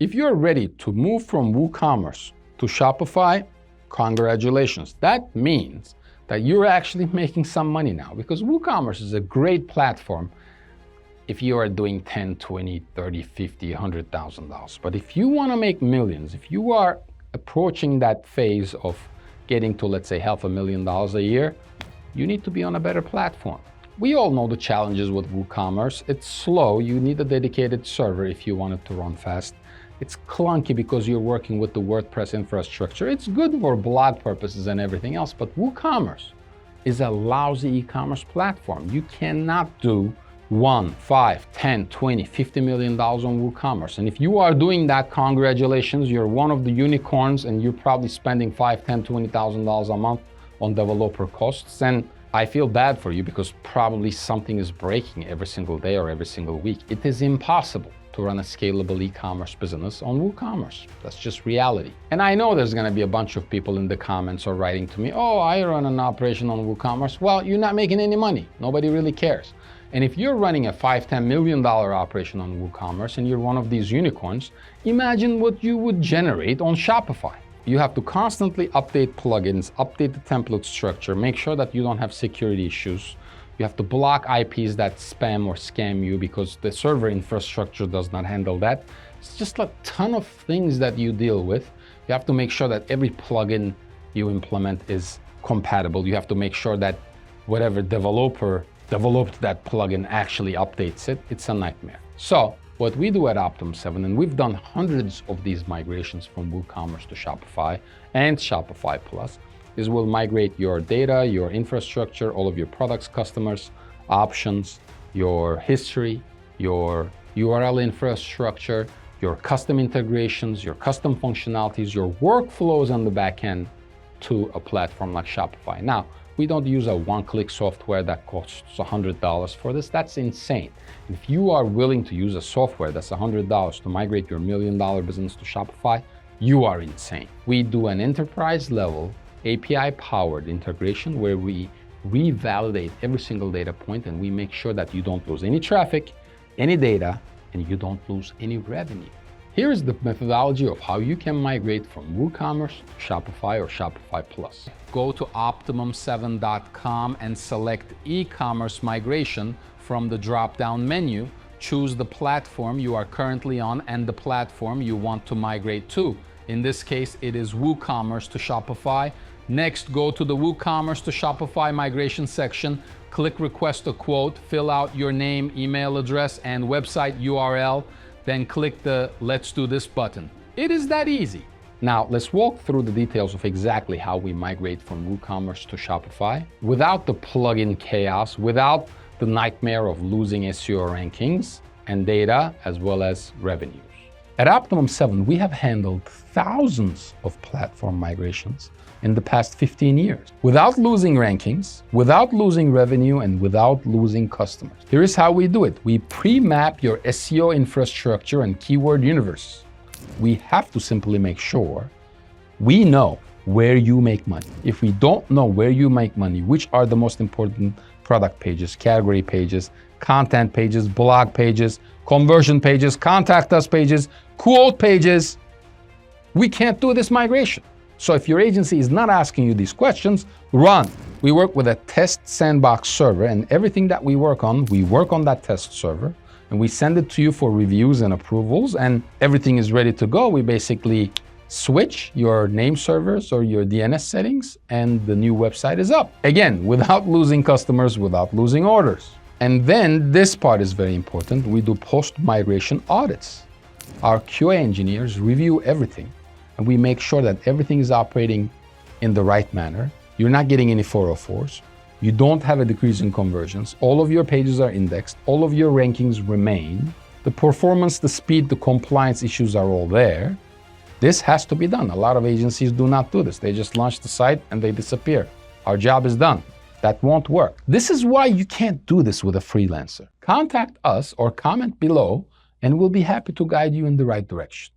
If you're ready to move from WooCommerce to Shopify, congratulations. That means that you're actually making some money now, because WooCommerce is a great platform if you are doing 10, 20, 30, 50, $100,000. But if you want to make millions, if you are approaching that phase of getting to, let's say, $500,000 a year, you need to be on a better platform. We all know the challenges with WooCommerce. It's slow. You need a dedicated server if you want it to run fast. It's clunky because you're working with the WordPress infrastructure. It's good for blog purposes and everything else, but WooCommerce is a lousy e-commerce platform. You cannot do $1, $5, $10, $20, $50 million on WooCommerce. And if you are doing that, congratulations, you're one of the unicorns, and you're probably spending $5, $10, $20,000 a month on developer costs. And I feel bad for you, because probably something is breaking every single day or every single week. It is impossible to run a scalable e-commerce business on WooCommerce. That's just reality. And I know there's gonna be a bunch of people in the comments or writing to me, oh, I run an operation on WooCommerce. Well, you're not making any money. Nobody really cares. And if you're running a $5, $10 million operation on WooCommerce and you're one of these unicorns, imagine what you would generate on Shopify. You have to constantly update plugins, update the template structure, make sure that you don't have security issues. You have to block IPs that spam or scam you, because the server infrastructure does not handle that. It's just a ton of things that you deal with. You have to make sure that every plugin you implement is compatible. You have to make sure that whatever developer developed that plugin actually updates it. It's a nightmare. So what we do at Optimum7, and we've done hundreds of these migrations from WooCommerce to Shopify and Shopify Plus, is we'll migrate your data, your infrastructure, all of your products, customers, options, your history, your URL infrastructure, your custom integrations, your custom functionalities, your workflows on the back end to a platform like Shopify. Now, we don't use a one-click software that costs $100 for this. That's insane. If you are willing to use a software that's $100 to migrate your $1 million business to Shopify, you are insane. We do an enterprise-level API-powered integration where we revalidate every single data point, and we make sure that you don't lose any traffic, any data, and you don't lose any revenue. Here is the methodology of how you can migrate from WooCommerce to Shopify or Shopify Plus. Go to Optimum7.com and select e-commerce migration from the drop-down menu. Choose the platform you are currently on and the platform you want to migrate to. In this case, it is WooCommerce to Shopify. Next, go to the WooCommerce to Shopify migration section, click Request a Quote, fill out your name, email address, and website URL, then click the Let's Do This button. It is that easy. Now, let's walk through the details of exactly how we migrate from WooCommerce to Shopify without the plugin chaos, without the nightmare of losing SEO rankings and data, as well as revenues. At Optimum7, we have handled thousands of platform migrations in the past 15 years without losing rankings, without losing revenue, and without losing customers. Here is how we do it. We pre-map your SEO infrastructure and keyword universe. We have to simply make sure we know where you make money. If we don't know where you make money, which are the most important product pages, category pages, content pages, blog pages, conversion pages, contact us pages, quote pages, we can't do this migration. So if your agency is not asking you these questions, run. We work with a test sandbox server, and everything that we work on that test server, and we send it to you for reviews and approvals, and everything is ready to go. We basically switch your name servers or your DNS settings, and the new website is up. Again, without losing customers, without losing orders. And then this part is very important. We do post-migration audits. Our QA engineers review everything, and we make sure that everything is operating in the right manner. You're not getting any 404s. You don't have a decrease in conversions. All of your pages are indexed. All of your rankings remain. The performance, the speed, the compliance issues are all there. This has to be done. A lot of agencies do not do this. They just launch the site and they disappear. Our job is done. That won't work. This is why you can't do this with a freelancer. Contact us or comment below, and we'll be happy to guide you in the right direction.